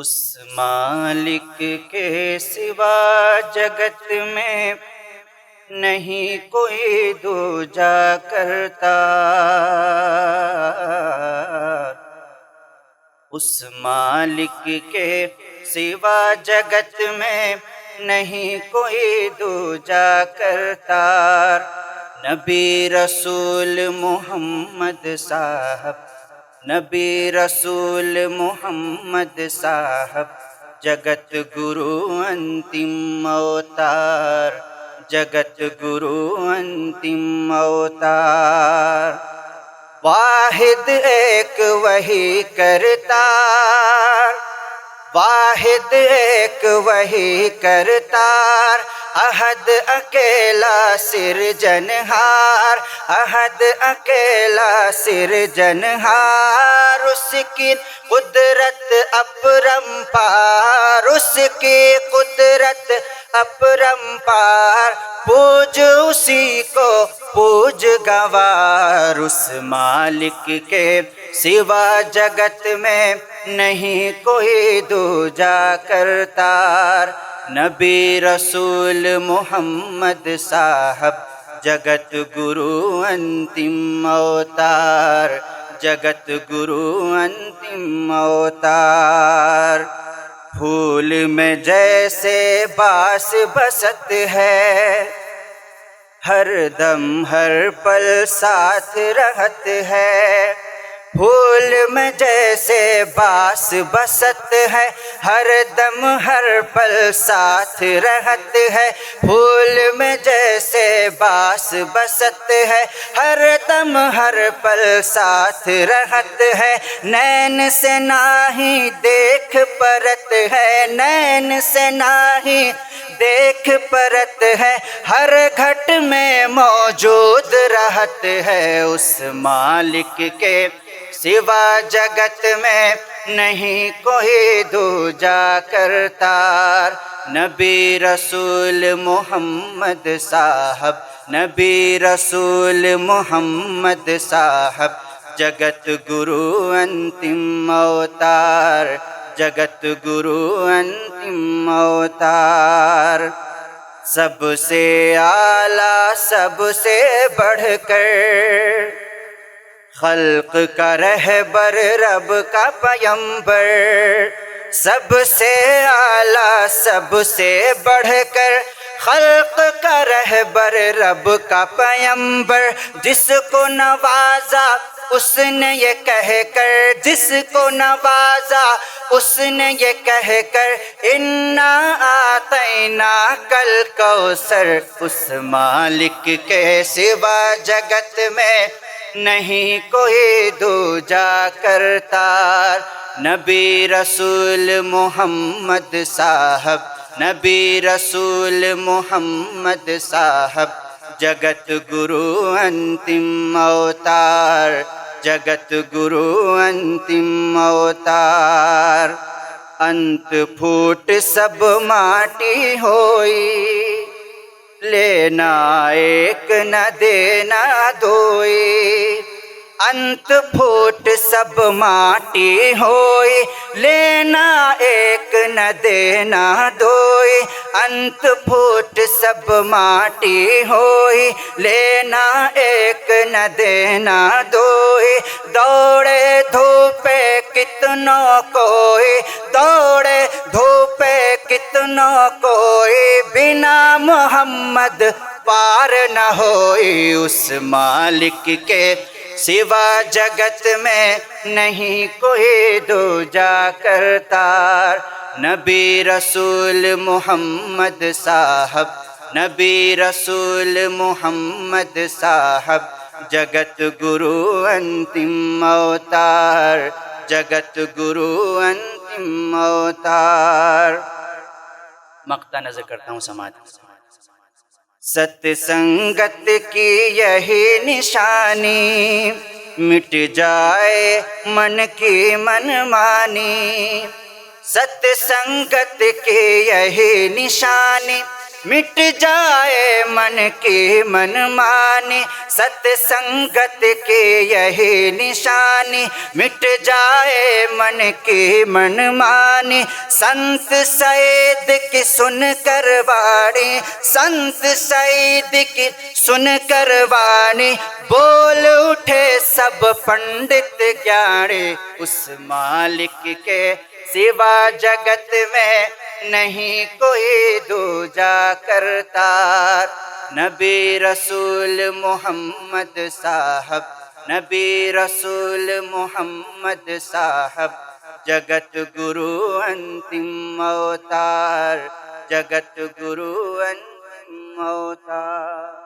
اس مالک کے سوا جگت میں نہیں کوئی دوجا کرتا، اس مالک کے سوا جگت میں نہیں کوئی دوجا کرتا۔ نبی رسول محمد صاحب، نبی رسول محمد صاحب، جگت گرو انتم اوتار، جگت گرو انتم اوتار۔ واحد ایک وہی کرتار، واحد ایک وہی کرتار، احد اکیلا سرجنہار، احد اکیلا سرجنہار۔ اس کی قدرت اپرمپار، اس کی قدرت اپرمپار، پوج اسی کو پوج گوار۔ اس مالک کے سوا جگت میں نہیں کوئی دوجا کرتار۔ نبی رسول محمد صاحب، جگت گرو انتم اوتار، جگت گرو انتم اوتار۔ پھول میں جیسے باس بست ہے، ہر دم ہر پل ساتھ رہت ہے۔ پھول میں جیسے باس بست ہے، ہر دم ہر پل ساتھ رہت ہے۔ پھول میں جیسے باس بست ہے، ہر دم ہر پل ساتھ رہت ہے۔ نین سے ناہی دیکھ پرت ہے، نین سے ناہی دیکھ پرت ہے، ہر گھٹ میں موجود رہت ہے۔ اس مالک کے سوا جگت میں نہیں کوئی دوجا کرتار۔ نبی رسول محمد صاحب، نبی رسول محمد صاحب، جگت گرو انتم اوتار، جگت گرو انتم اوتار۔ سب سے اعلیٰ، سب سے بڑھ کر، خلق کا رہبر، رب کا پیمبر۔ سب سے اعلیٰ، سب سے بڑھ کر، خلق کا رہبر، رب کا پیمبر۔ جس کو نوازا اس نے یہ کہہ کر، جس کو نوازا اس نے یہ کہہ کر، انا اعطیناک الکوثر۔ اس مالک کے سوا جگت میں نہیں کوئی دوجا کرتار۔ نبی رسول محمد صاحب، نبی رسول محمد صاحب، جگت گرو انتم اوتار، جگت گرو انتم اوتار۔ انت پھوٹ سب ماٹی ہوئی، لینا ایک نہ دینا دوئی۔ انت پھوٹ سب ماٹی ہوئی، لینا ایک نہ دینا دوئی۔ انت پھوٹ سب ماٹی ہوئی، لینا ایک نہ دینا دوئی۔ دوڑے دھوپے کتنوں کوئی، دوڑے دھوپے کتنوں کوئی، بنا محمد پار نہ ہوئی۔ اس مالک کے سوا جگت میں نہیں کوئی دوجا کرتار۔ نبی رسول محمد صاحب، نبی رسول محمد صاحب، جگت گرو انتم اوتار، جگت گرو انتم اوتار۔ مقطع نظر کرتا ہوں سماعت۔ ست سنگت کی یہی نشانی، مٹ جائے من کی من مانی۔ ست سنگت کی یہی نشانی، مٹ جائے من کی من مانی، ست سنگت کی یہی نشانی، مٹ جائے من کی من مانی، سنت سعید کی سن کر وانی، سنت سعید کی سن کر وانی، بول اٹھے سب پنڈت گیانی، اس مالک کے سوا جگت میں نہیں کوئی دوجا کرتار۔ نبی رسول محمد صاحب، نبی رسول محمد صاحب، جگت گرو انتم اوتار، جگت گرو انتم اوتار۔